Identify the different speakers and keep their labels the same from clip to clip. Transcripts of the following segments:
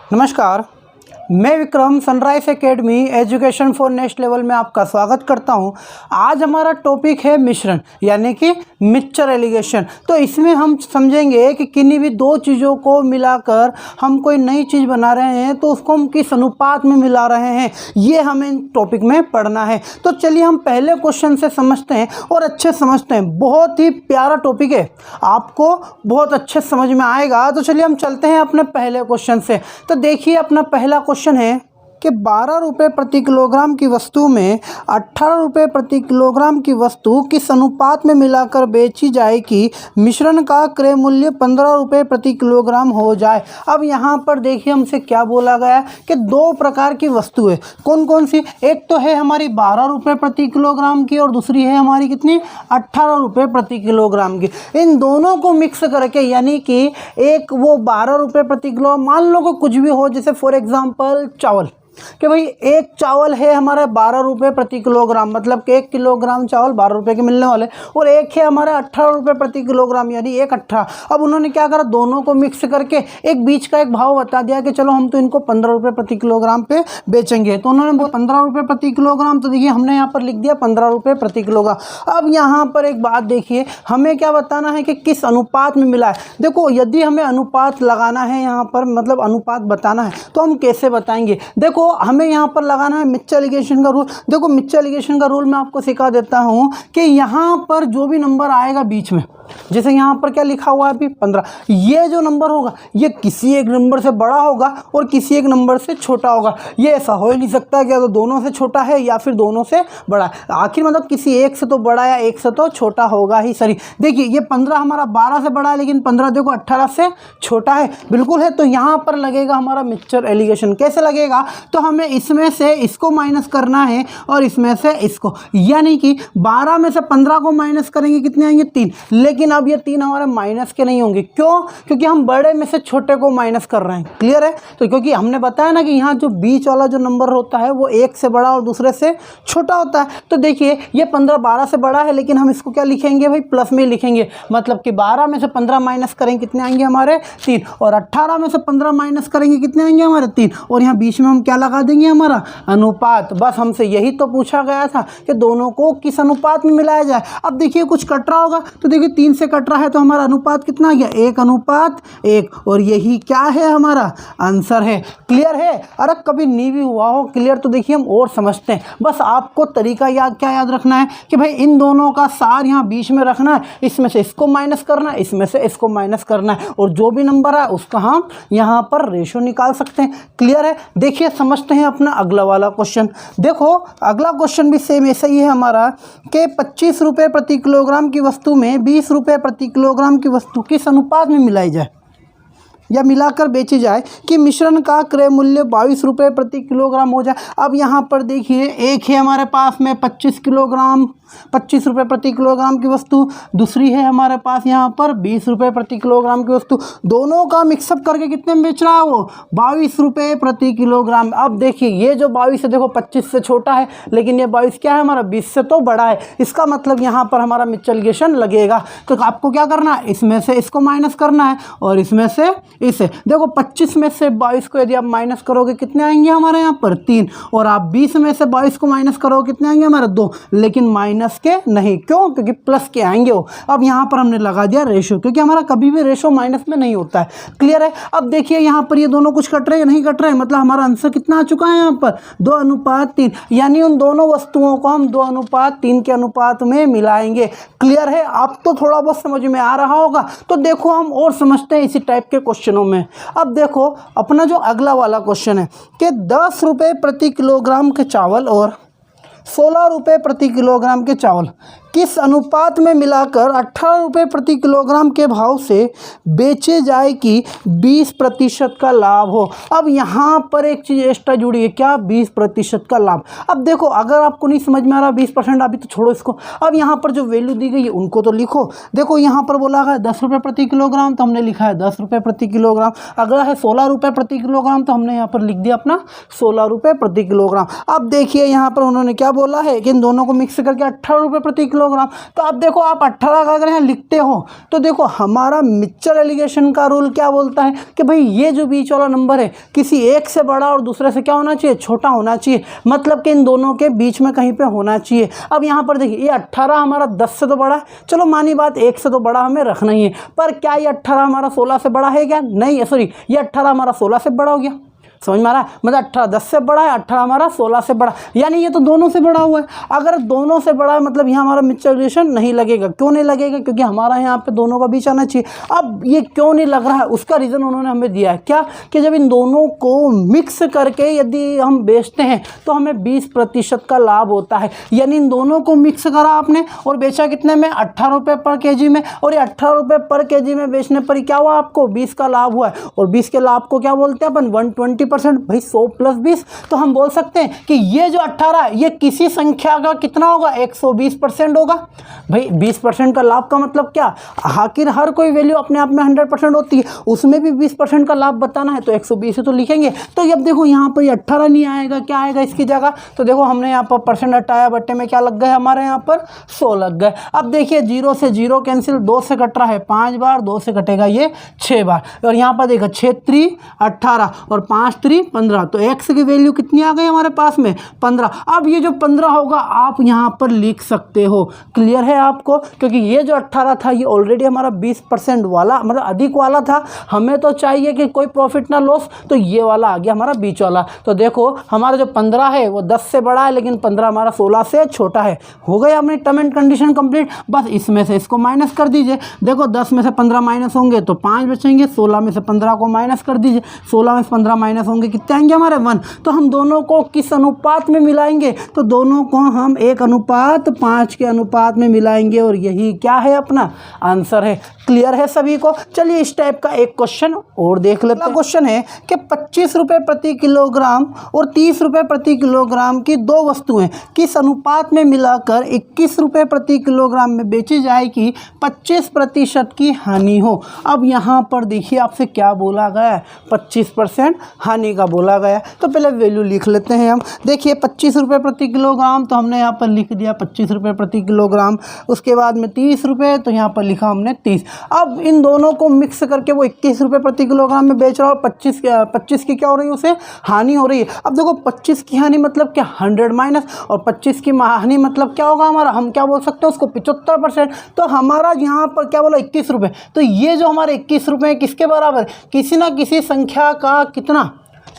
Speaker 1: नमस्कार, मैं Vikram sunrise academy education for next level में आपका स्वागत करता हूं। आज हमारा टॉपिक है मिश्रण यानी कि मिक्सचर एलिगेशन। तो इसमें हम समझेंगे कि किन्हीं भी दो चीज़ों को मिलाकर हम कोई नई चीज़ बना रहे हैं तो उसको हम किस अनुपात में मिला रहे हैं, ये हमें टॉपिक में पढ़ना है। तो चलिए हम पहले क्वेश्चन से समझते हैं और अच्छे समझते हैं। बहुत ही प्यारा टॉपिक है, आपको बहुत अच्छे समझ में आएगा। तो चलिए हम चलते हैं अपने पहले क्वेश्चन से। तो देखिए अपना पहला क्वेश्चन है कि 12 रुपये प्रति किलोग्राम की वस्तु में 18 रुपये प्रति किलोग्राम की वस्तु किस अनुपात में मिलाकर बेची जाए कि मिश्रण का क्रय मूल्य 15 रुपये प्रति किलोग्राम हो जाए। अब यहाँ पर देखिए हमसे क्या बोला गया कि दो प्रकार की वस्तु है। कौन कौन सी? एक तो है हमारी 12 रुपये प्रति किलोग्राम की और दूसरी है हमारी कितनी, 18 रुपये प्रति किलोग्राम की। इन दोनों को मिक्स करके यानी कि एक वो 12 रुपये प्रति किलो, मान लो कि कुछ भी हो, जैसे फॉर एग्जाम्पल चावल, कि भाई एक चावल है हमारा 12 रुपये प्रति किलोग्राम, मतलब कि 1 किलोग्राम चावल 12 रुपये के मिलने वाले, और एक है हमारा 18 रुपये प्रति किलोग्राम यानी 1/18। अब उन्होंने क्या करा, दोनों को मिक्स करके एक बीच का एक भाव बता दिया कि चलो हम तो इनको 15 रुपये प्रति किलोग्राम पे बेचेंगे। तो उन्होंने 15 रुपये प्रति किलोग्राम, तो देखिए हमने यहाँ पर लिख दिया 15 रुपये प्रति किलोग्राम। अब यहाँ पर एक बात देखिए, हमें क्या बताना है कि किस अनुपात में मिला है। देखो यदि हमें अनुपात लगाना है यहाँ पर, मतलब अनुपात बताना है, तो हम कैसे बताएंगे? देखो हमें यहाँ पर लगाना है मिक्सचर एलिगेशन का रूल। देखो मिक्सचर एलिगेशन का रूल मैं आपको सिखा देता हूँ कि यहाँ पर जो भी नंबर आएगा बीच में, जैसे यहाँ पर क्या लिखा हुआ है अभी 15, ये जो नंबर होगा ये किसी एक नंबर से बड़ा होगा और किसी एक नंबर से छोटा होगा। ये ऐसा हो ही नहीं सकता कि तो दोनों से छोटा है या फिर दोनों से बड़ा है। आखिर मतलब किसी एक से तो बड़ा या एक से तो छोटा होगा ही। सही, देखिए ये 15 हमारा 12 से बड़ा है, लेकिन 15 देखो 18 से छोटा है, बिल्कुल है। तो यहाँ पर लगेगा हमारा मिक्सचर एलिगेशन। कैसे लगेगा? तो हमें इसमें से इसको माइनस करना है और इसमें से इसको, यानी कि 12 में से 15 को माइनस करेंगे, कितने आएंगे? 3। लेकिन अब ये 3 हमारे माइनस के नहीं होंगे। क्यों? क्योंकि हम बड़े में से छोटे को माइनस कर रहे हैं। क्लियर है? तो क्योंकि हमने बताया ना कि यहाँ जो बीच वाला जो नंबर होता है वो एक से बड़ा और दूसरे से छोटा होता है। तो देखिए ये 15 12 से बड़ा है, लेकिन हम इसको क्या लिखेंगे भाई? प्लस में लिखेंगे। मतलब कि 12 में से 15 माइनस करेंगे, कितने आएंगे हमारे? 3। और 18 में से 15 माइनस करेंगे, कितने आएंगे हमारे? 3। और यहाँ बीच में हम क्या लगा देंगे? हमारा अनुपात। बस हमसे यही तो पूछा गया था कि दोनों को किस अनुपात में मिलाया जाए। अब देखिए कुछ कट रहा होगा, तो देखिए 3 से कट रहा है, तो हमारा अनुपात कितना आ गया? 1:1। और यही क्या है? हमारा आंसर है। क्लियर है? अरे कभी नहीं भी हुआ हो क्लियर तो देखिए हम और समझते हैं। बस आपको तरीका क्या याद रखना है कि भाई इन दोनों का सार यहाँ बीच में रखना है, इसमें से इसको माइनस करना है, इसमें से इसको माइनस करना है, और जो भी नंबर है उसका हम यहाँ पर रेशो निकाल सकते हैं। क्लियर है? देखिए समझते हैं अपना अगला वाला क्वेश्चन। देखो अगला क्वेश्चन भी सेम ऐसा ही है हमारा कि 25 रुपये प्रति किलोग्राम की वस्तु में 20 रुपये प्रति किलोग्राम की वस्तु किस अनुपात में मिलाई जाए या मिलाकर बेची जाए कि मिश्रण का क्रय मूल्य 22 रुपये प्रति किलोग्राम हो जाए। अब यहाँ पर देखिए एक है हमारे पास में 25 रुपये प्रति किलोग्राम की वस्तु, दूसरी है हमारे पास यहाँ पर 20 रुपये प्रति किलोग्राम की वस्तु। दोनों का मिक्सअप करके कितने में बेच रहा है वो? 22 रुपये प्रति किलोग्राम। अब देखिए ये जो 22 है देखो 25 से छोटा है, लेकिन ये 22 क्या है हमारा? 20 से तो बड़ा है। इसका मतलब यहाँ पर हमारा मिक्सचर एलिगेशन लगेगा। तो आपको क्या करना है? इसमें से इसको माइनस करना है और इसमें से इसे। देखो 25 में से 22 को यदि आप माइनस करोगे, कितने आएंगे हमारे यहाँ पर? 3। और आप 20 में से 22 को माइनस करोगे, कितने आएंगे हमारे? 2। लेकिन माइनस के नहीं। क्यों? क्योंकि प्लस के आएंगे वो। अब यहाँ पर हमने लगा दिया रेशो, क्योंकि हमारा कभी भी रेशो माइनस में नहीं होता है। क्लियर है? अब देखिए यहाँ पर ये दोनों कुछ कट रहे हैं या नहीं कट रहे हैं, मतलब हमारा आंसर कितना आ चुका है यहाँ पर? 2:3। यानी उन दोनों वस्तुओं को हम 2:3 के अनुपात में मिलाएंगे। क्लियर है? अब तो थोड़ा बहुत समझ में आ रहा होगा। तो देखो हम और समझते हैं इसी टाइप के क्वेश्चनों में। अब देखो अपना जो अगला वाला क्वेश्चन है कि 10 रुपये प्रति किलोग्राम के चावल और 16 रुपये प्रति किलोग्राम के चावल किस अनुपात में मिलाकर 18 रुपये प्रति किलोग्राम के भाव से बेचे जाए कि 20% का लाभ हो। अब यहाँ पर एक चीज़ एक्स्ट्रा जुड़ी है, क्या? 20% का लाभ। अब देखो अगर आपको नहीं समझ में आ रहा 20%, अभी तो छोड़ो इसको। अब यहाँ पर जो वैल्यू दी गई है उनको तो लिखो। देखो यहाँ पर बोला है 10 रुपये प्रति किलोग्राम, तो हमने लिखा है 10 रुपये प्रति किलोग्राम। अगर है 16 रुपये प्रति किलोग्राम, तो हमने यहाँ पर लिख दिया अपना 16 रुपये प्रति किलोग्राम। अब देखिए यहाँ पर उन्होंने क्या बोला है कि इन दोनों को मिक्स करके 18 रुपये प्रति किलोग्राम। तो अब देखो आप 18 का अगर यहाँ लिखते हो तो देखो हमारा मिक्सचर एलिगेशन का रूल क्या बोलता है कि भाई ये जो बीच वाला नंबर है किसी एक से बड़ा और दूसरे से क्या होना चाहिए, छोटा होना चाहिए, मतलब कि इन दोनों के बीच में कहीं पे होना चाहिए। अब यहाँ पर देखिए ये 18 हमारा 10 से तो बड़ा है, चलो मानी बात 1 से तो बड़ा हमें रखना ही है, पर क्या ये 18 हमारा 16 से बड़ा है क्या? नहीं, सॉरी, ये 18 हमारा 16 से बड़ा हो गया। समझ में आ रहा है? मतलब 18 10 से बड़ा है, 18 हमारा 16 से बड़ा, यानी ये तो दोनों से बड़ा हुआ है। अगर दोनों से बड़ा है मतलब यहाँ हमारा मिक्सचर एलिगेशन नहीं लगेगा। क्यों नहीं लगेगा? क्योंकि हमारा यहाँ पे दोनों का बीच आना चाहिए। अब ये क्यों नहीं लग रहा है उसका रीज़न उन्होंने हमें दिया है क्या, कि जब इन दोनों को मिक्स करके यदि हम बेचते हैं तो हमें 20% का लाभ होता है। यानी इन दोनों को मिक्स करा आपने और बेचा कितने में, 18 रुपये पर केजी में, और ये 18 रुपये पर केजी में बेचने पर क्या हुआ, आपको 20 का लाभ हुआ है। और 20 के लाभ को क्या बोलते हैं अपन, 120%। भाई 100 प्लस 20, तो हम बोल सकते हैं कि ये जो 18 है ये किसी संख्या का कितना होगा, 120% होगा। भाई 20% का लाभ का मतलब क्या, आखिर हर कोई वैल्यू अपने आप में 100% होती है, उसमें भी 20% का लाभ बताना है तो 120 तो लिखेंगे। तो अब देखो यहाँ पर 18 नहीं आएगा, क्या आएगा इसकी जगह, तो देखो हमने यहाँ पर परसेंट हटाया, बट्टे में क्या लग गए हमारे यहाँ पर 100 लग गए। अब देखिए 0 से 0 कैंसिल, 2 से कट रहा है 5 बार, 2 से कटेगा ये 6 बार, और यहाँ पर देखो 6 3 18 और 5 3 15, तो x की वैल्यू कितनी आ गई हमारे पास में, 15। अब ये जो 15 होगा आप यहाँ पर लिख सकते हो। क्लियर है आपको? क्योंकि ये जो 18 था ये ऑलरेडी हमारा 20% वाला मतलब अधिक वाला था, हमें तो चाहिए कि कोई प्रॉफिट ना लॉस, तो ये वाला आ गया हमारा बीच वाला। तो देखो हमारा जो 15 है वो 10 से बड़ा है, लेकिन 15 हमारा 16 से छोटा है। हो गई अपनी टर्म एंड कंडीशन कंप्लीट। बस इसमें से इसको माइनस कर दीजिए। देखो 10 में से 15 माइनस होंगे तो 5 बचेंगे, 16 में से 15 को माइनस कर दीजिए, 16 में से 15 माइनस होंगे कितने आएंगे हमारे 1। तो हम दोनों को किस अनुपात में मिलाएंगे, तो दोनों को हम 1:5 के अनुपात में मिलाएंगे, और यही क्या है अपना आंसर है। क्लियर है सभी को? चलिए इस टाइप का एक क्वेश्चन और देख लेते हैं। क्वेश्चन है कि 25 रुपये प्रति किलोग्राम और 30 रुपये प्रति किलोग्राम की दो वस्तुएं किस अनुपात में मिलाकर 21 रुपये प्रति किलोग्राम में बेची जाए कि 25% की हानि हो। अब यहाँ पर देखिए आपसे क्या बोला गया है, 25% हानि का बोला गया। तो पहले वैल्यू लिख लेते हैं हम। देखिए 25 रुपये प्रति किलोग्राम तो हमने यहाँ पर लिख दिया 25 रुपये प्रति किलोग्राम, उसके बाद में 30 रुपये तो यहाँ पर लिखा हमने 30। अब इन दोनों को मिक्स करके वो 21 रुपये प्रति किलोग्राम में बेच रहा है, और 25 की क्या हो रही है, उसे हानि हो रही है। अब देखो 25 की हानि मतलब क्या, 100 माइनस, और 25 की हानि मतलब क्या होगा हमारा, हम क्या बोल सकते हैं उसको, 75%। तो हमारा यहाँ पर क्या बोला 21 रुपये, तो ये जो हमारे 21 रुपये किसके बराबर, किसी ना किसी संख्या का कितना,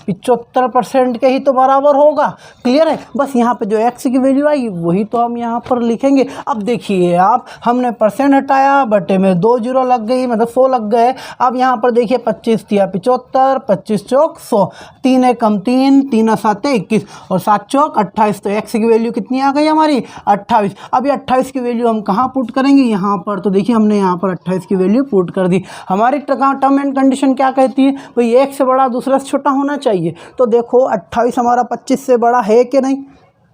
Speaker 1: 75% के ही तो बराबर होगा। क्लियर है? बस यहाँ पे जो x की वैल्यू आई वही तो हम यहाँ पर लिखेंगे। अब देखिए आप, हमने परसेंट हटाया, बटे में 2 जीरो लग गई, मतलब 100 लग गए। अब यहाँ पर देखिए 25 तिया 75, 25 चौक 100, 3 एकम 3, 3 7 21 और 7 चौक 28। तो x की वैल्यू कितनी आ गई हमारी, 28। अब ये 28 की वैल्यू हम कहाँ पुट करेंगे, यहाँ पर। तो देखिए हमने यहाँ पर 28 की वैल्यू पुट कर दी। हमारी टर्म एंड कंडीशन क्या कहती है, भाई एक से बड़ा दूसरा से छोटा होना चाहिए। तो देखो 28 हमारा 25 से बड़ा है कि नहीं,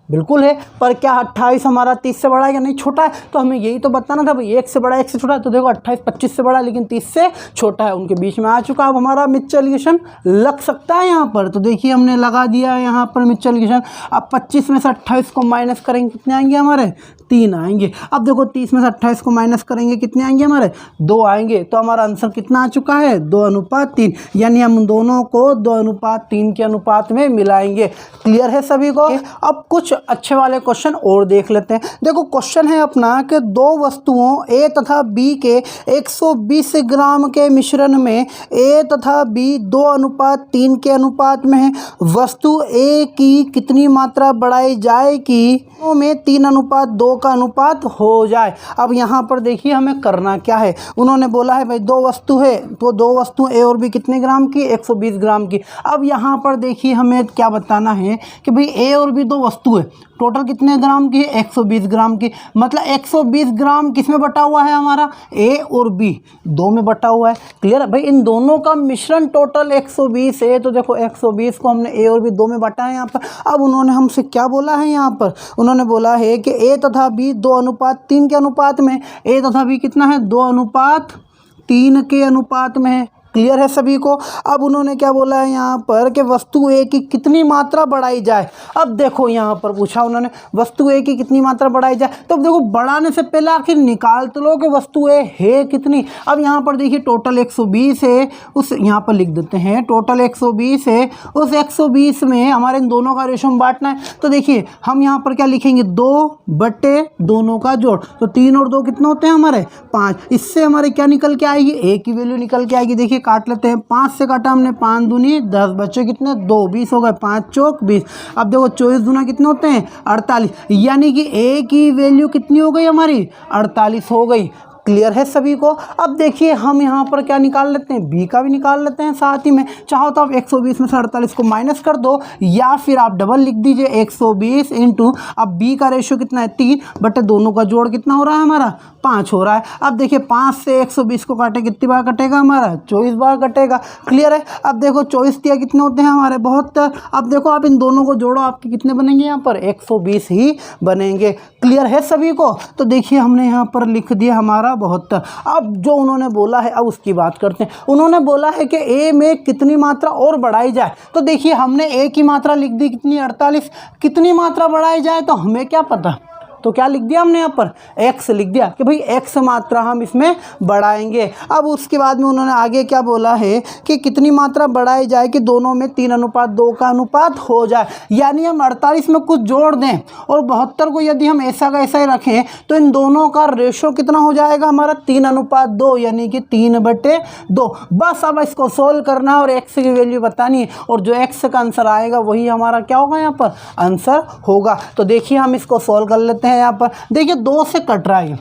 Speaker 1: बिल्कुल है। पर क्या 28 हमारा 30 से बड़ा है या नहीं, छोटा है। तो हमें यही तो बताना था भाई, एक से बड़ा एक से छोटा है। तो देखो 28 25 से बड़ा है लेकिन 30 से छोटा है, उनके बीच में आ चुका। अब हमारा मिक्सचर एलिगेशन लग सकता है यहाँ पर। तो देखिए हमने लगा दिया है यहाँ पर मिक्सचर एलिगेशन। अब 25 में से 28 को माइनस करेंगे, कितने आएंगे हमारे, 3 आएंगे। अब देखो 30 में से 28 को माइनस करेंगे, कितने आएंगे हमारे, 2 आएंगे। तो हमारा आंसर कितना आ चुका है, 2:3, यानी हम दोनों को 2:3 के अनुपात में मिलाएंगे। क्लियर है सभी को? अब कुछ अच्छे वाले क्वेश्चन और देख लेते हैं। देखो क्वेश्चन है अपना कि दो वस्तुओं ए तथा बी के 120 ग्राम के मिश्रण में ए तथा बी 2:3 के अनुपात में है। वस्तु ए की कितनी मात्रा बढ़ाई जाए कि में 3:2 का अनुपात हो जाए। अब यहाँ पर देखिए हमें करना क्या है। उन्होंने बोला है भाई दो वस्तु है, तो दो वस्तु ए और बी कितने ग्राम की, 120 ग्राम की। अब यहाँ पर देखिए हमें क्या बताना है कि भाई ए और बी दो वस्तु है, टोटल कितने ग्राम की है, 120 ग्राम की। मतलब 120 ग्राम किस में बटा हुआ है हमारा, ए और बी 2 में बटा हुआ है। क्लियर है भाई? इन दोनों का मिश्रण टोटल 120 है। तो देखो 120 को हमने ए और बी 2 में बांटा है यहाँ पर। अब उन्होंने हमसे क्या बोला है यहाँ पर, उन्होंने बोला है कि ए तथा बी 2:3 के अनुपात में, ए तथा बी कितना है, 2:3 के अनुपात में है। क्लियर है सभी को। अब उन्होंने क्या बोला है यहाँ पर कि वस्तु ए की कितनी मात्रा बढ़ाई जाए। अब देखो यहाँ पर पूछा उन्होंने वस्तु ए की कितनी मात्रा बढ़ाई जाए, तो अब देखो बढ़ाने से पहले आखिर निकाल तो लो कि वस्तु ए है कितनी। अब यहाँ पर देखिए टोटल 120 है, उस यहाँ पर लिख देते हैं टोटल 120 है, उस 120 में हमारे इन दोनों का रेशो बांटना है। तो देखिए हम यहाँ पर क्या लिखेंगे 2 बटे दोनों का जोड़, तो 3 और 2 कितने होते हैं हमारे 5। इससे हमारे क्या निकल के आएगी ए की वैल्यू निकल के आएगी। देखिए काट लेते हैं, 5 से काटा हमने 5 दूनी 10, बच्चे कितने 2, 20 हो गए, 5 चौक 20। अब देखो 24 दूना कितने होते हैं 48, यानी कि ए की वैल्यू कितनी हो गई हमारी 48 हो गई। क्लियर है सभी को। अब देखिए हम यहाँ पर क्या निकाल लेते हैं बी का भी निकाल लेते हैं साथ ही में। चाहो तो आप 120 में से 48 को माइनस कर दो, या फिर आप डबल लिख दीजिए 120 इंटू, अब बी का रेशियो कितना है 3 बटे दोनों का जोड़ कितना हो रहा है हमारा 5 हो रहा है। अब देखिए 5 से 120 को काटे कितनी बार कटेगा हमारा 24 बार कटेगा। क्लियर है। अब देखो 24 दिया कितने होते हैं हमारे 72। अब देखो आप इन दोनों को जोड़ो, आपके कितने बनेंगे यहाँ पर 120 ही बनेंगे। क्लियर है सभी को। तो देखिए हमने यहाँ पर लिख दिया हमारा 72। अब जो उन्होंने बोला है अब उसकी बात करते हैं। उन्होंने बोला है कि ए में कितनी मात्रा और बढ़ाई जाए। तो देखिए हमने ए की मात्रा लिख दी कितनी 48, कितनी मात्रा बढ़ाई जाए तो हमें क्या पता, तो क्या लिख दिया हमने यहाँ पर x लिख दिया कि भाई x मात्रा हम इसमें बढ़ाएंगे। अब उसके बाद में उन्होंने आगे क्या बोला है कि कितनी मात्रा बढ़ाई जाए कि दोनों में 3:2 का अनुपात हो जाए, यानी हम 48 में कुछ जोड़ दें और 72 को यदि हम ऐसा का ऐसा ही रखें तो इन दोनों का रेशो कितना हो जाएगा हमारा 3:2, यानी कि 3/2। बस अब इसको सोल्व करना है और x की वैल्यू बतानी है, और जो x का आंसर आएगा वही हमारा क्या होगा यहाँ पर आंसर होगा। तो देखिए हम इसको सोल्व कर लेते हैं। यहाँ पर देखिए 2 से कट रहा है,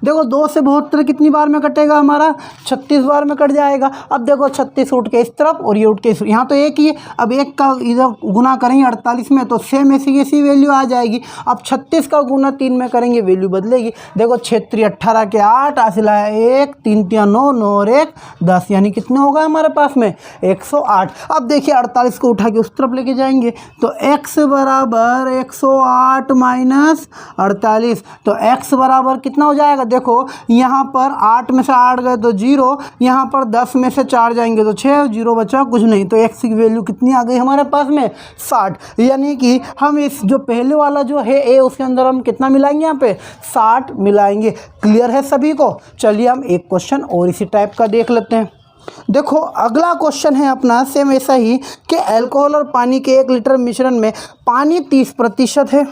Speaker 1: देखो 2 से 72 कितनी बार में कटेगा हमारा 36 बार में कट जाएगा। अब देखो 36 उठ के इस तरफ और ये उठ के इस, यहाँ तो एक ही है। अब एक का इधर गुना करेंगे 48 में तो सेम ऐसी वैल्यू आ जाएगी। अब 36 का गुना 3 में करेंगे वैल्यू बदलेगी। देखो 6 18 के 8 हासिल है 1, 3 9 9 और 1 10, यानी कितने होगा हमारे पास में 108। अब देखिए 48 को उठा के उस तरफ लेके जाएंगे तो x बराबर 108 माइनस 48, तो x बराबर कितना हो जाएगा। देखो यहाँ पर 8 में से 8 गए तो 0, यहाँ पर 10 में से 4 जाएंगे तो 6, 0 बचा कुछ नहीं, तो x की वैल्यू कितनी आ गई हमारे पास में 60। यानी कि हम इस जो पहले वाला जो है a उसके अंदर हम कितना मिलाएंगे यहाँ पे 60 मिलाएंगे। क्लियर है सभी को। चलिए हम एक क्वेश्चन और इसी टाइप का देख लेते हैं। देखो अगला क्वेश्चन है अपना सेम ऐसा ही कि अल्कोहल और पानी के 1 लीटर मिश्रण में पानी 30% है,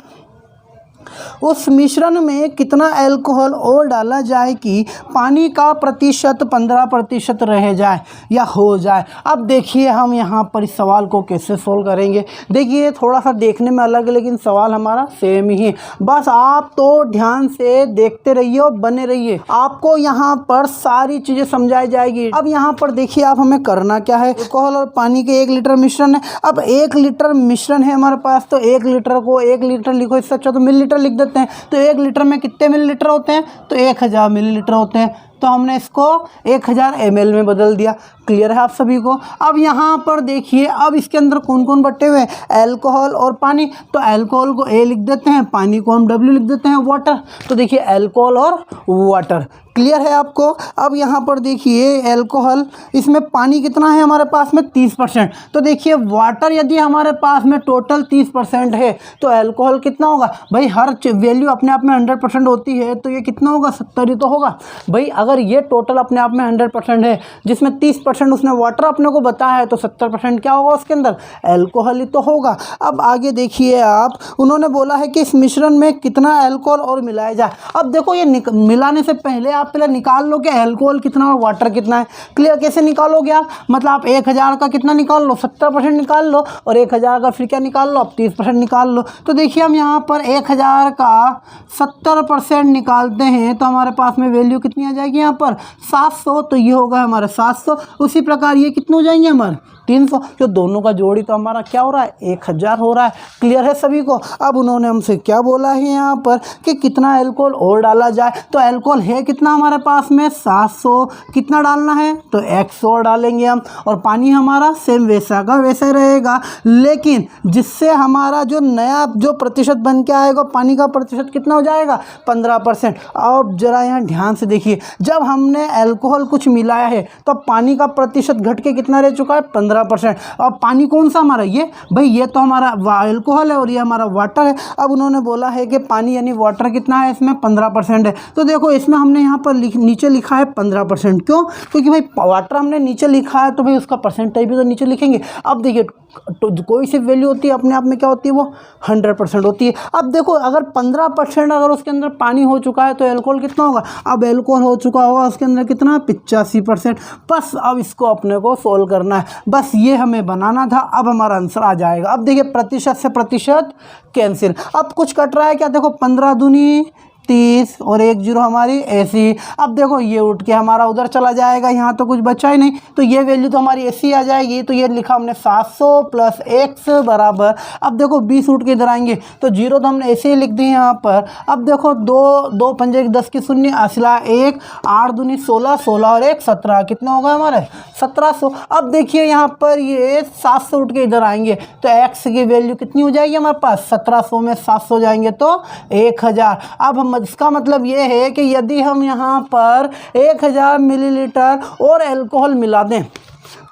Speaker 1: उस मिश्रण में कितना अल्कोहल और डाला जाए कि पानी का प्रतिशत 15% रह जाए या हो जाए। अब देखिए हम यहाँ पर इस सवाल को कैसे सोल्व करेंगे। देखिए थोड़ा सा देखने में अलग है लेकिन सवाल हमारा सेम ही है। बस आप तो ध्यान से देखते रहिए और बने रहिए, आपको यहाँ पर सारी चीज़ें समझाई जाएगी। अब यहाँ पर देखिए आप हमें करना क्या है, अल्कोहल और पानी के 1 लीटर मिश्रण है। अब 1 लीटर मिश्रण है हमारे पास, तो 1 लीटर को 1 लीटर लिखो, इससे अच्छा तो मिलीलीटर लिख देते हैं। तो 1 लीटर में कितने मिलीलीटर होते हैं, तो 1000 मिलीलीटर होते हैं, तो हमने इसको 1000 ml में बदल दिया। क्लियर है आप सभी को। अब यहाँ पर देखिए अब इसके अंदर कौन कौन बटे हुए हैं, अल्कोहल और पानी। तो अल्कोहल को A लिख देते हैं, पानी को हम W लिख देते हैं, वाटर। तो देखिए अल्कोहल और वाटर। क्लियर है आपको। अब यहाँ पर देखिए अल्कोहल, इसमें पानी कितना है हमारे पास में 30%। तो देखिए वाटर यदि हमारे पास में टोटल 30% है तो अल्कोहल कितना होगा भाई, हर वैल्यू अपने आप में 100% होती है तो ये कितना होगा 70 ही तो होगा भाई। अगर ये टोटल अपने आप में 100% है जिसमें 30% उसने वाटर अपने को बताया है तो 70% क्या होगा उसके अंदर अल्कोहल ही तो होगा। अब आगे देखिए आप, उन्होंने बोला है कि इस मिश्रण में कितना अल्कोहल और मिलाया जाए। अब देखो ये मिलाने से पहले आप पहले निकाल लो कि अल्कोहल कितना और वाटर कितना है। क्लियर कैसे निकालोगे आप, मतलब आप 1000 का कितना निकाल लो 70% निकाल लो और 1000 का फिर क्या निकाल लो आप 30% निकाल लो। तो देखिए हम यहाँ पर 1000 का 70% निकालते हैं तो हमारे पास में वैल्यू कितनी आ जाएगी यहाँ पर 700, तो ये होगा हमारा 700। उसी प्रकार ये कितने हो जाएंगे हमारे 300, जो दोनों का जोड़ी तो हमारा क्या हो रहा है 1000 हो रहा है। क्लियर है सभी को। अब उन्होंने हमसे क्या बोला है यहाँ पर कि कितना अल्कोहल और डाला जाए, तो अल्कोहल है कितना हमारे पास में 700, कितना डालना है तो 100 और डालेंगे हम, और पानी हमारा सेम वैसा का वैसा रहेगा, लेकिन जिससे हमारा जो नया जो प्रतिशत बन के आएगा पानी का प्रतिशत कितना हो जाएगा 15%। अब जरा यहाँ ध्यान से देखिए, जब हमने अल्कोहल कुछ मिलाया है तो पानी का प्रतिशत घट के कितना रह चुका है 15%। अब पानी कौन सा हमारा, ये भाई ये तो हमारा अल्कोहल है और ये हमारा वाटर है। अब उन्होंने बोला है कि पानी यानी वाटर कितना है, इसमें 15% है। तो देखो इसमें हमने यहाँ पर नीचे लिखा है 15%, क्यों, क्योंकि भाई वाटर हमने नीचे लिखा है तो भाई उसका परसेंटेज भी तो नीचे लिखेंगे। अब देखिए तो कोई सी वैल्यू होती है अपने आप में क्या होती है, वो 100% होती है। अब देखो अगर 15% अगर उसके अंदर पानी हो चुका है तो अल्कोहल कितना होगा, अब अल्कोहल हो चुका होगा उसके अंदर कितना 85%। बस अब इसको अपने को सोल्व करना है, बस ये हमें बनाना था। अब हमारा आंसर आ जाएगा। अब देखिए प्रतिशत से प्रतिशत कैंसिल, अब कुछ कट रहा है क्या, देखो 15 दूनी 30 और 1 0 हमारी ऐसी। अब देखो ये उठ के हमारा उधर चला जाएगा, यहाँ तो कुछ बचा ही नहीं, तो ये वैल्यू तो हमारी ऐसी आ जाएगी। तो ये लिखा हमने 700 प्लस x बराबर, अब देखो 20 उठ के इधर आएंगे तो 0 तो हमने ऐसे ही लिख दिए यहाँ पर। अब देखो 2 पंजे 10 की शून्य, असला 1, 8 दूनी 16, 16 और 1 17, कितना होगा हमारे 1700। अब देखिए यहाँ पर ये 700 उठ के इधर आएंगे तो x की वैल्यू कितनी हो जाएगी हमारे पास, 1700 में 700 जाएंगे तो 1000। अब हम इसका मतलब ये है कि यदि हम यहाँ पर 1000 मिलीलीटर और अल्कोहल मिला दें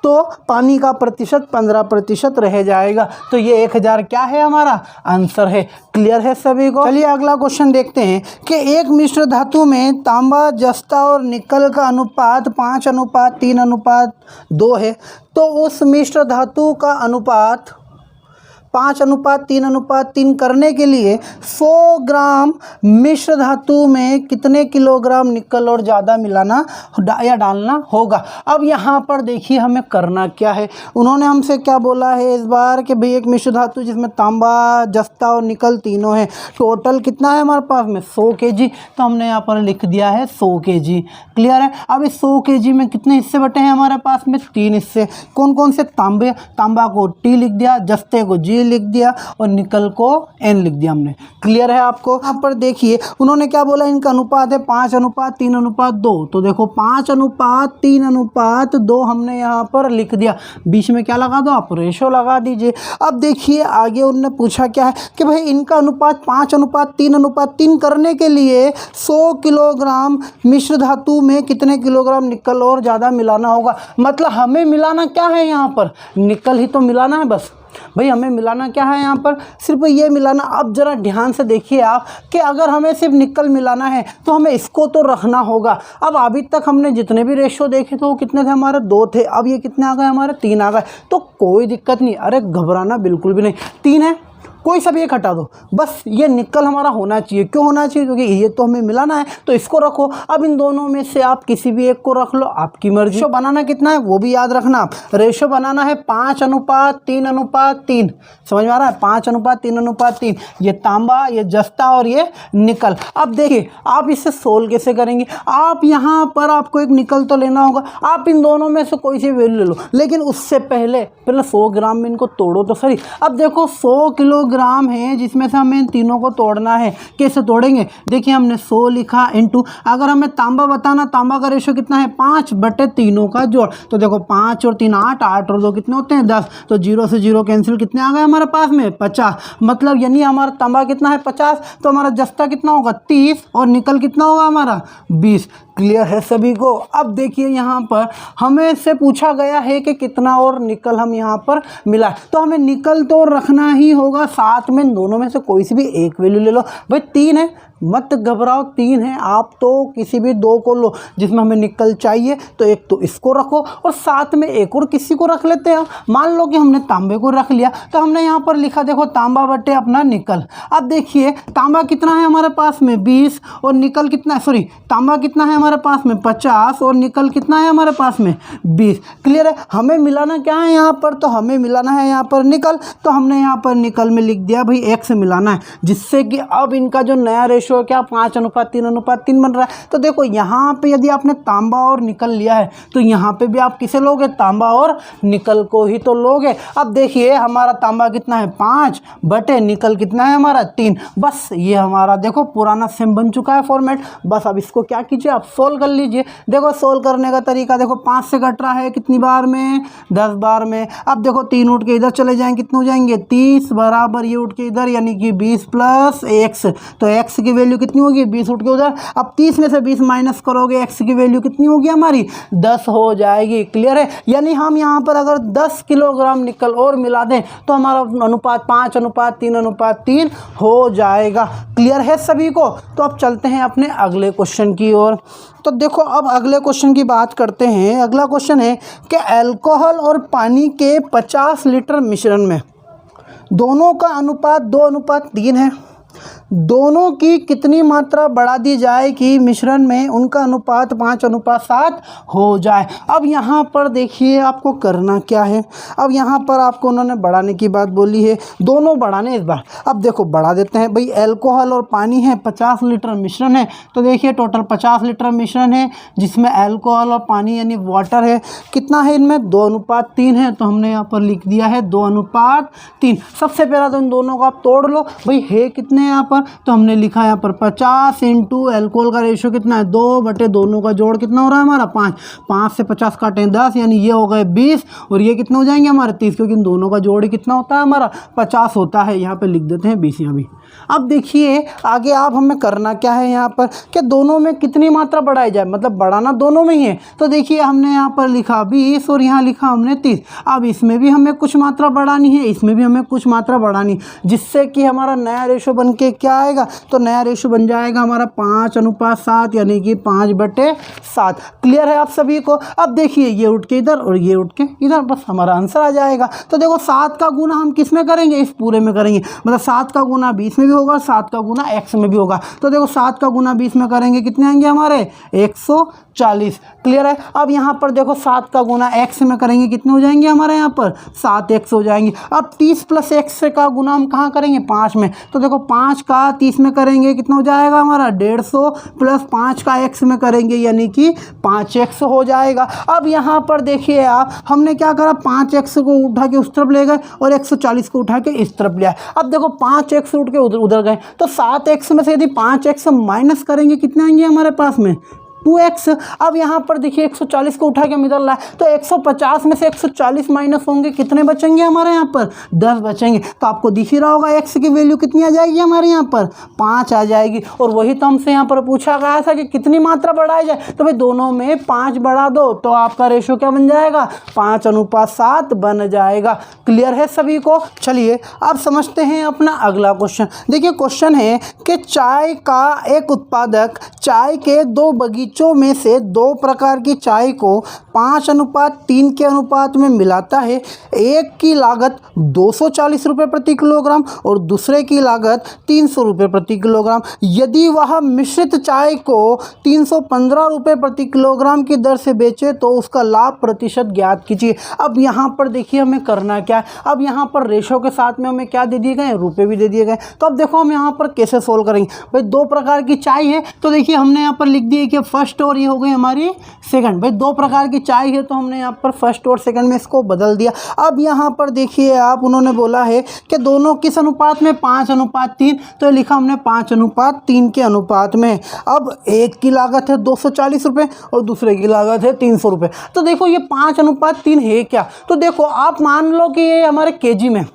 Speaker 1: तो पानी का प्रतिशत 15% रह जाएगा। तो ये 1000 क्या है हमारा आंसर है। क्लियर है सभी को। चलिए अगला क्वेश्चन देखते हैं कि एक मिश्र धातु में तांबा, जस्ता और निकल का अनुपात 5:3:2 है, तो उस मिश्र धातु का अनुपात 5:3:3 करने के लिए 100 ग्राम मिश्र धातु में कितने किलोग्राम निकल और ज़्यादा मिलाना या डालना होगा। अब यहाँ पर देखिए हमें करना क्या है, उन्होंने हमसे क्या बोला है इस बार कि भाई एक मिश्र धातु जिसमें तांबा, जस्ता और निकल तीनों है, टोटल कितना है हमारे पास में 100 kg, तो हमने यहाँ पर लिख दिया है 100 kg। क्लियर है। अब इस 100 kg में कितने हिस्से बटे हैं हमारे पास में 3 हिस्से, कौन कौन से, तांबा को T लिख दिया, जस्ते को G लिख दिया और निकल को N लिख दिया हमने। क्लियर है आपको। यहाँ पर देखिए उन्होंने क्या बोला, इनका अनुपात है 5:3:2। तो देखो 5:3:2 हमने यहाँ पर लिख दिया, बीच में क्या लगा दो आप, रेशो लगा दीजिए। अब देखिए आगे उन्होंने पूछा क्या है कि भाई इनका अनुपात 5:3:3 करने के लिए 100 किलोग्राम मिश्र धातु में कितने किलोग्राम निकल और ज़्यादा मिलाना होगा। मतलब हमें मिलाना क्या है यहाँ पर, निकल ही तो मिलाना है बस। भाई हमें मिलाना क्या है यहाँ पर, सिर्फ ये मिलाना। अब ज़रा ध्यान से देखिए आप कि अगर हमें सिर्फ निकल मिलाना है तो हमें इसको तो रखना होगा। अब अभी तक हमने जितने भी रेशो देखे थे वो कितने थे हमारे, 2 थे। अब ये कितने आ गए हमारे, 3 आ गए। तो कोई दिक्कत नहीं, अरे घबराना बिल्कुल भी नहीं, 3 है, कोई सा भी एक हटा दो, बस ये निकल हमारा होना चाहिए। क्यों होना चाहिए, क्योंकि ये तो हमें मिलाना है तो इसको रखो। अब इन दोनों में से आप किसी भी एक को रख लो, आपकी मर्जी। रेशो बनाना कितना है वो भी याद रखना आप, रेशो बनाना है 5:3:3। समझ में आ रहा है, 5:3:3। ये तांबा, ये जस्ता और ये निकल। अब देखिए आप इसे सोल्व कैसे करेंगे, आप यहाँ पर आपको एक निकल तो लेना होगा, आप इन दोनों में से कोई सी वैल्यू ले लो, लेकिन उससे पहले 100 ग्राम में इनको तोड़ो तो सही। अब देखो 100 किलोग्राम है जिसमें से हमें इन तीनों को तोड़ना है। कैसे तोड़ेंगे, देखिए हमने 100 लिखा इंटू, अगर हमें तांबा बताना, तांबा का रेशो कितना है 5/3 का जोड़। तो देखो 5 और 3 8, 8 और 2 कितने होते हैं 10। तो 0 से 0 कैंसिल, कितने आ गए हमारे पास में 50। मतलब यानी हमारा तांबा कितना है 50, तो हमारा जस्ता कितना होगा 30 और निकल कितना होगा हमारा 20। क्लियर है सभी को। अब देखिए यहाँ पर हमें से पूछा गया है कि कितना और निकल हम यहाँ पर मिला, तो हमें निकल तो रखना ही होगा, साथ में दोनों में से कोई सी भी एक वैल्यू ले लो। भाई 3 है, मत घबराओ, 3 है, आप तो किसी भी 2 को लो जिसमें हमें निकल चाहिए। तो एक तो इसको रखो और साथ में एक और किसी को रख लेते हैं। मान लो कि हमने तांबे को रख लिया, तो हमने यहाँ पर लिखा देखो तांबा बटे अपना निकल। अब देखिए तांबा कितना है हमारे पास में 20 और निकल कितना है, सॉरी तांबा कितना है हमारे पास में 50 और निकल कितना है हमारे पास में 20। क्लियर है। हमें मिलाना क्या है यहाँ पर, तो हमें मिलाना है यहाँ पर निकल, तो हमने यहाँ पर निकल में लिख दिया भाई x मिलाना है, जिससे कि अब इनका जो नया रेशो है क्या 5:3:3 बन रहा है। तो देखो यहाँ पे यदि आपने तांबा और निकल लिया है तो यहाँ पे भी आप किसे लोगे, तांबा और निकल को ही तो लोगे। अब देखिए हमारा तांबा कितना है 5 बटे निकल कितना है हमारा 3। बस ये हमारा देखो पुराना सेम बन चुका है फॉर्मेट। बस अब इसको क्या कीजिए, आप सोल्व कर लीजिए। देखो सोल्व करने का तरीका देखो, 5 से कट रहा है कितनी बार में, 10 बार में। अब देखो 3 उठ के इधर चले जाएंगे, कितने हो जाएंगे 30 बराबर ये उठ के इधर, यानी कि 20 प्लस x। तो x की वैल्यू कितनी होगी, 20 उठ के उधर। अब 30 में से 20 माइनस करोगे, x की वैल्यू कितनी होगी हमारी 10 हो जाएगी। क्लियर है। यानी हम यहाँ पर अगर 10 किलोग्राम निकल और मिला दें तो हमारा अनुपात 5:3:3 हो जाएगा। क्लियर है सभी को। तो अब चलते हैं अपने अगले क्वेश्चन की ओर। तो देखो अब अगले क्वेश्चन की बात करते हैं। अगला क्वेश्चन है कि अल्कोहल और पानी के 50 लीटर मिश्रण में दोनों का अनुपात 2:3 है। दोनों की कितनी मात्रा बढ़ा दी जाए कि मिश्रण में उनका अनुपात 5:7 हो जाए। अब यहाँ पर देखिए आपको करना क्या है। अब यहाँ पर आपको उन्होंने बढ़ाने की बात बोली है, दोनों बढ़ाने इस बार। अब देखो बढ़ा देते हैं भाई, अल्कोहल और पानी है 50 लीटर मिश्रण है। तो देखिए टोटल 50 लीटर मिश्रण है जिसमें अल्कोहल और पानी यानी वाटर है। कितना है इनमें 2:3 है। तो हमने यहाँ पर लिख दिया है 2:3। सबसे पहला तो इन दोनों को आप तोड़ लो भाई, है कितने यहाँ पर, तो हमने लिखा यहाँ पर 50 इंटू अल्कोहल का रेशियो कितना है 2 बटे दोनों का जोड़ कितना हो रहा है हमारा 5। 5 से 50 काटें 10, यानी ये हो गए 20 और ये कितने हो जाएंगे हमारे 30, क्योंकि इन दोनों का जोड़ कितना होता है हमारा 50 होता है। यहाँ पे लिख देते हैं 20 यहाँ भी। अब देखिए आगे आप हमें करना क्या है यहाँ पर कि दोनों में कितनी मात्रा बढ़ाई जाए, मतलब बढ़ाना दोनों में ही है। तो देखिए हमने यहाँ पर लिखा 20 और यहाँ लिखा हमने 30। अब इसमें भी हमें कुछ मात्रा बढ़ानी है, इसमें भी हमें कुछ मात्रा बढ़ानी, जिससे कि हमारा नया रेशो बन के क्या आएगा, तो नया रेशो बन जाएगा हमारा 5:7, यानी कि 5/7। क्लियर है आप सभी को। अब देखिए ये उठ के इधर और ये उठ के इधर, बस हमारा आंसर आ जाएगा। तो देखो 7 का गुना हम किस में करेंगे, इस पूरे में करेंगे, मतलब 7 का गुना 20 में भी होगा, 7 का गुना x में भी होगा। तो देखो 7 का गुना 20 में करेंगे कितने आएंगे हमारे 140। क्लियर है। अब यहाँ पर देखो 7 का गुना x में करेंगे कितने हो जाएंगे हमारे यहाँ पर 7x हो जाएंगे। अब 30 प्लस x का गुना हम कहाँ करेंगे 5 में। तो देखो 5 का 30 में करेंगे कितना हो जाएगा हमारा 150 प्लस 5 का x में करेंगे यानी कि 5x हो जाएगा। अब यहाँ पर देखिए आप, हमने क्या करा 5x को उठा के उस तरफ ले गए और 140 को उठा के इस तरफ ले आए। अब देखो 5x उठ के उधर गए, तो 7x में से यदि 5x माइनस करेंगे कितने आएंगे हमारे पास में 2x। अब यहाँ पर देखिए 140 को उठा के हम इधर लाए, तो 150 में से 140 माइनस होंगे, कितने बचेंगे हमारे यहाँ पर 10 बचेंगे। तो आपको दिख ही रहा होगा x की वैल्यू कितनी आ जाएगी हमारे यहाँ पर 5 आ जाएगी। और वही तो हमसे यहाँ पर पूछा गया था कि कितनी मात्रा बढ़ाई जाए, तो भाई दोनों में 5 बढ़ा दो तो आपका रेशो क्या बन जाएगा 5:7 बन जाएगा। क्लियर है सभी को। चलिए अब समझते हैं अपना अगला क्वेश्चन। देखिए क्वेश्चन है कि चाय का एक उत्पादक चाय के 2 बगीचों में से 2 प्रकार की चाय को 5:3 के अनुपात में मिलाता है। एक की लागत 240 रुपये प्रति किलोग्राम और दूसरे की लागत 300 रुपये प्रति किलोग्राम। यदि वह मिश्रित चाय को 315 रुपये प्रति किलोग्राम की दर से बेचे तो उसका लाभ प्रतिशत ज्ञात कीजिए। अब यहाँ पर देखिए हमें करना क्या है। अब यहाँ पर रेशो के साथ में हमें क्या दे दिए गए, रुपये भी दे दिए गए। तो अब देखो हम यहाँ पर कैसे सोल्व करेंगे। भाई 2 प्रकार की चाय है, तो देखिए हमने यहाँ पर लिख दिए कि फर्स्ट और ये हो गई हमारी सेकंड। भाई 2 प्रकार की चाय है तो हमने यहाँ पर फर्स्ट और सेकंड में इसको बदल दिया। अब यहाँ पर देखिए आप, उन्होंने बोला है कि दोनों किस अनुपात में 5:3, तो लिखा हमने 5:3 के अनुपात में। अब एक की लागत है 240 रुपये और दूसरे की लागत है 300 रुपये। तो देखो ये 5:3 है क्या, तो देखो आप मान लो कि ये हमारे केजी में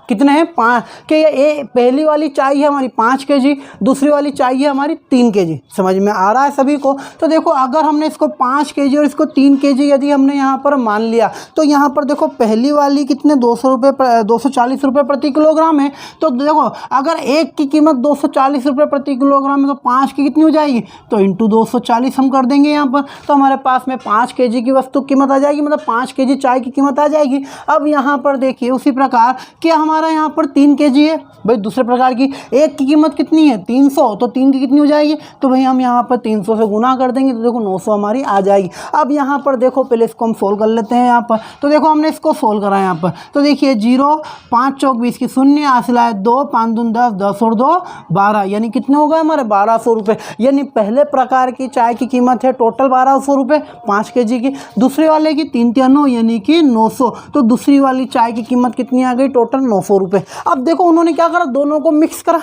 Speaker 1: कितने हैं 5 के, ये पहली वाली चाय है हमारी 5 kg, दूसरी वाली चाय है हमारी 3 kg। समझ में आ रहा है सभी को। तो देखो अगर हमने इसको 5 kg और इसको 3 kg यदि हमने यहाँ पर मान लिया, तो यहाँ पर देखो पहली वाली कितने 240 रुपये प्रति किलोग्राम है। तो देखो अगर एक की कीमत 240 रुपये प्रति किलोग्राम है तो 5 की कितनी हो जाएगी, तो इंटू 240 हम कर देंगे यहाँ पर। तो हमारे पास में 5 kg की वस्तु कीमत आ जाएगी, मतलब 5 kg चाय की कीमत आ जाएगी। अब यहाँ पर देखिए उसी प्रकार कि हम हमारा यहाँ पर 3 kg है भाई दूसरे प्रकार की, एक की कीमत कितनी है 300, तो 3 की कितनी हो जाएगी, तो भाई हम यहाँ पर 300 से गुना कर देंगे तो देखो 900 हमारी आ जाएगी। अब यहाँ पर देखो पहले इसको हम सोल्व कर लेते हैं यहाँ पर, तो देखो हमने इसको सोल्व करा यहाँ पर, तो देखिए 0 5 चौक 20 की 0 हासिल है 2 5 दून 10 10 और 2 12, यानी कितने हो गए हमारे 1200 रुपये। यानी पहले प्रकार की चाय की कीमत है टोटल 1200 रुपये 5 kg की, दूसरे वाले की 3 3 9 यानी कि 900, तो दूसरी वाली चाय की कीमत कितनी आ गई टोटल 900 रुपये। अब देखो उन्होंने क्या करा, दोनों को मिक्स करा,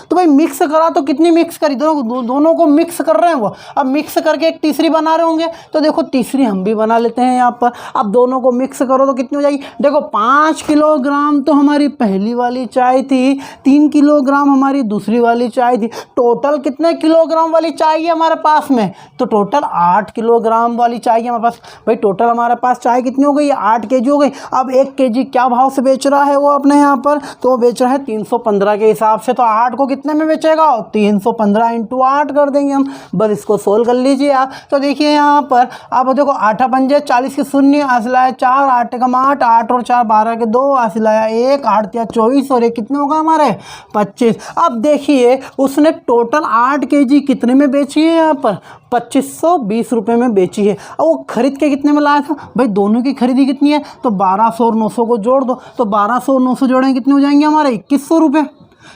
Speaker 1: तो भाई मिक्स करा तो कितनी मिक्स करी, दोनों को मिक्स कर रहे हैं वो। अब मिक्स करके एक तीसरी बना रहे होंगे, तो देखो तीसरी हम भी बना लेते हैं यहाँ पर। अब दोनों को मिक्स करो तो कितनी हो जाएगी, देखो 5 किलोग्राम तो हमारी पहली वाली चाय थी, 3 किलोग्राम हमारी दूसरी वाली चाय थी, टोटल कितने किलोग्राम वाली चाय है हमारे पास में, तो टोटल 8 किलोग्राम वाली चाय है हमारे पास। भाई टोटल हमारे पास चाय कितनी हो गई, 8 kg हो गई। अब 1 kg क्या भाव से बेच रहा है वो अपने यहाँ पर, तो वो बेच रहा है 315 के हिसाब से, तो 8 को कितने में बेचेगा, 315 × 8 कर देंगे हम, बस इसको सोल्व कर लीजिए आप। तो देखिए यहाँ पर आप देखो 8 पंजे 40 के 0 हासिल है 4 8 कम 8 8 और 4 12 के 2 हासिल आया 1 8 या 24 और 1 कितने होगा हमारे 25। अब देखिए उसने टोटल 8 kg कितने में बेची है यहाँ पर, 2520 रुपये में बेची है। और वो खरीद के कितने में लाया था, भाई दोनों की खरीदी कितनी है, तो 1200 और 900 को जोड़ दो, तो 1200 और 900 जोड़ेंगे कितने हो जाएंगे हमारे 2100 रुपये।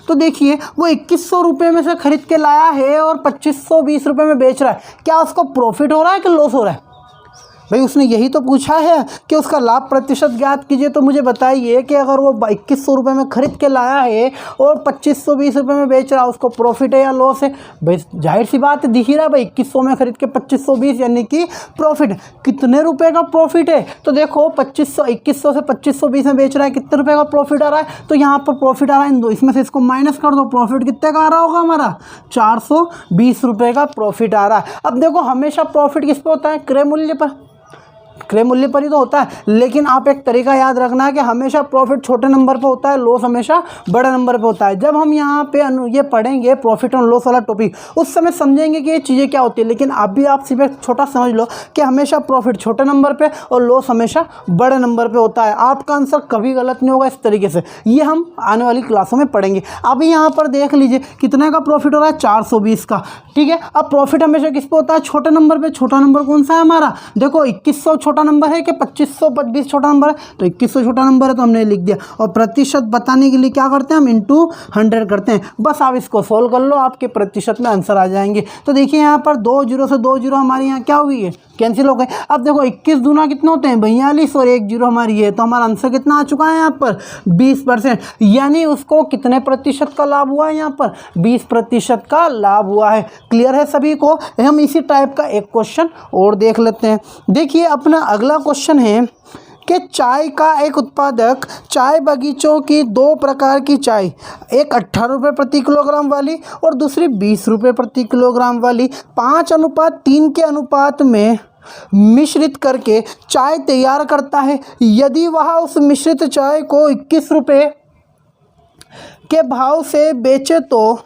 Speaker 1: तो देखिए वो 2100 रुपये में से खरीद के लाया है और 2520 रुपये में बेच रहा है, क्या उसको प्रॉफिट हो रहा है कि लॉस हो रहा है। भाई उसने यही तो पूछा है कि उसका लाभ प्रतिशत ज्ञात कीजिए, तो मुझे बताइए कि अगर वो 2100 रुपये में खरीद के लाया है और 2520 रुपये में बेच रहा है, उसको प्रॉफिट है या लॉस है। भाई जाहिर सी बात है, दिख ही रहा है भाई 2100 में खरीद के 2520 यानी कि प्रॉफिट। कितने रुपए का प्रॉफिट है, तो देखो 2100 से 2520 में बेच रहा है, कितने रुपए का प्रॉफिट आ रहा है, तो यहाँ पर प्रॉफिट आ रहा है, इसमें से इसको माइनस कर दो, प्रॉफिट कितने का आ रहा होगा हमारा 420 रुपये का प्रॉफिट आ रहा है। अब देखो हमेशा प्रॉफिट किस पे होता है, क्रय मूल्य पर, क्रय मूल्य पर ही तो होता है, लेकिन आप एक तरीका याद रखना है कि हमेशा प्रॉफिट छोटे नंबर पे होता है, लॉस हमेशा बड़े नंबर पे होता है। जब हम यहाँ पे ये पढ़ेंगे प्रॉफिट और लॉस वाला टॉपिक, उस समय समझेंगे कि ये चीज़ें क्या होती है, लेकिन अभी आप सिर्फ एक छोटा समझ लो कि हमेशा प्रॉफिट छोटे नंबर पे और लॉस हमेशा बड़े नंबर पे होता है। आपका आंसर कभी गलत नहीं होगा इस तरीके से, ये हम आने वाली क्लासों में पढ़ेंगे। अभी यहाँ पर देख लीजिए कितने का प्रॉफिट हो रहा है 420 का, ठीक है। अब प्रॉफिट हमेशा किस पे होता है, छोटे नंबर पे। छोटा नंबर कौन सा है हमारा, देखो 2100 छोटा नंबर है कि 2520 छोटा नंबर है, तो 2100 छोटा नंबर है तो हमने लिख दिया। और प्रतिशत बताने के लिए क्या करते हैं हम, इंटू 100 करते हैं। बस आप इसको सोल्व कर लो, आपके प्रतिशत में आंसर आ जाएंगे। तो देखिए यहाँ पर 2 0 से 2 0 हमारे यहाँ क्या हुई है, कैंसिल हो गए। अब देखो 21 दूना कितने होते हैं 42 और 1 0 हमारी है, तो हमारा आंसर कितना आ चुका है यहाँ पर 20%, यानी उसको कितने प्रतिशत का लाभ हुआ है, यहाँ पर 20% का लाभ हुआ है। क्लियर है सभी को। हम इसी टाइप का एक क्वेश्चन और देख लेते हैं। देखिए अपना अगला क्वेश्चन है कि चाय का एक उत्पादक चाय बगीचों की 2 प्रकार की चाय, एक 18 रुपये प्रति किलोग्राम वाली और दूसरी 20 रुपये प्रति किलोग्राम वाली 5:3 के अनुपात में मिश्रित करके चाय तैयार करता है। यदि वह उस मिश्रित चाय को 21 रुपये के भाव से बेचे तो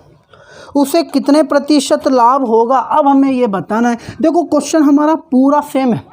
Speaker 1: उसे कितने प्रतिशत लाभ होगा। अब हमें ये बताना है। देखो क्वेश्चन हमारा पूरा सेम है,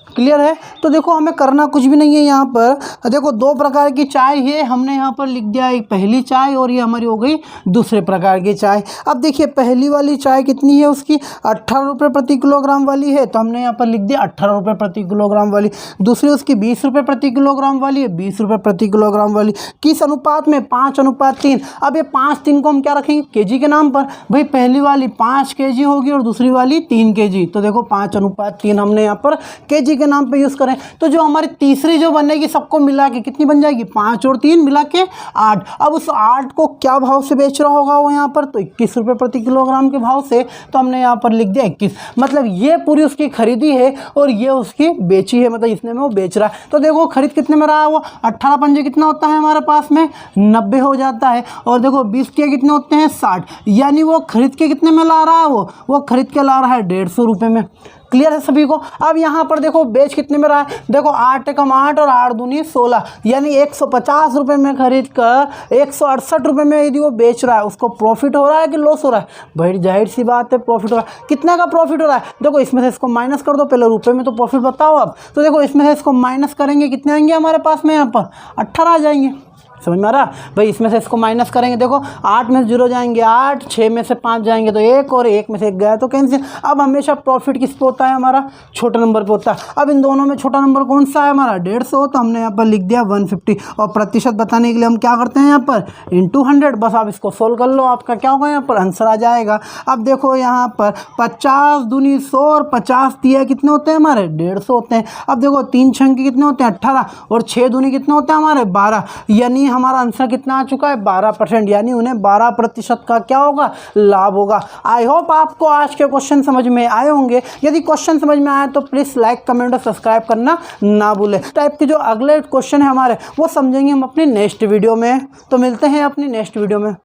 Speaker 1: क्लियर है। तो देखो हमें करना कुछ भी नहीं है। यहाँ पर देखो 2 प्रकार की चाय है, हमने यहाँ पर लिख दिया एक पहली चाय और ये हमारी हो गई दूसरे प्रकार की चाय। अब देखिए पहली वाली चाय कितनी है, उसकी 18 रुपये प्रति किलोग्राम वाली है, तो हमने यहाँ पर लिख दिया 18 रुपये प्रति किलोग्राम वाली। दूसरी उसकी 20 रुपये प्रति किलोग्राम वाली है, 20 रुपये प्रति किलोग्राम वाली। किस अनुपात में, 5:3। अब ये 5:3 को हम क्या रखेंगे, केजी के नाम पर। भाई पहली वाली 5 kg होगी और दूसरी वाली 3 kg, तो देखो 5:3 हमने यहाँ पर केजी नाम पे यूज करें। तो जो हमारी तीसरी जो बनेगी सबको मिला के कितनी बन जाएगी, 5 और 3 मिला के 8। अब उस 8 को क्या भाव से बेच रहा होगा वो यहाँ पर, तो 21 रुपये प्रति किलोग्राम के भाव से, तो हमने यहाँ पर लिख दिया 21। मतलब ये पूरी उसकी खरीदी है और ये उसकी बेची है, मतलब इसने में वो बेच रहा है। तो देखो खरीद कितने में रहा है वो, 18 पंजे कितना होता है हमारे पास में 90 हो जाता है, और देखो 20 के कितने होते हैं 60, यानी वो खरीद के कितने में ला रहा है, वो खरीद के ला रहा है 150 रुपये में। क्लियर है सभी को। अब यहाँ पर देखो बेच कितने में रहा है, देखो 8 कम 8 और 8 दूनी 16, यानी 150 रुपये में खरीद कर 168 रुपये में यदि वो बेच रहा है, उसको प्रॉफिट हो रहा है कि लॉस हो रहा है। भाई जाहिर सी बात है प्रॉफिट हो रहा है। कितना का प्रॉफिट हो रहा है, देखो इसमें से इसको माइनस कर दो, पहले रुपये में तो प्रॉफिट बताओ आप। तो देखो इसमें से इसको माइनस करेंगे कितने आएंगे हमारे पास में, यहाँ पर 18 आ जाएंगे। समझ में आ रहा भाई। इसमें से इसको माइनस करेंगे, देखो 8 में से 0 जाएंगे 8, 6 में से 5 जाएंगे तो 1 और 1 में से 1 गया तो कैंसिल। अब हमेशा प्रॉफिट किस पे होता है हमारा, छोटा नंबर पे होता है। अब इन दोनों में छोटा नंबर कौन सा है हमारा 150, तो हमने यहाँ पर लिख दिया 150 और प्रतिशत बताने के लिए हम क्या करते हैं यहाँ पर इंटू 100। बस आप इसको सोल्व कर लो, आपका क्या होगा यहाँ पर आंसर आ जाएगा। अब देखो यहाँ पर 50 दूनी 100 और 50 दिया कितने होते हैं हमारे 150 होते हैं। अब देखो 3 छंके कितने होते हैं 18 और 6 दूनी कितने होते हैं हमारे 12, यानी हमारा आंसर कितना आ चुका है 12%, यानी उन्हें 12% का क्या होगा लाभ होगा। आई होप आपको आज के क्वेश्चन समझ में आए होंगे। यदि क्वेश्चन समझ में आए तो प्लीज़ लाइक कमेंट और सब्सक्राइब करना ना भूलें। इस टाइप के जो अगले क्वेश्चन है हमारे वो समझेंगे हम अपनी नेक्स्ट वीडियो में। तो मिलते हैं अपनी नेक्स्ट वीडियो में।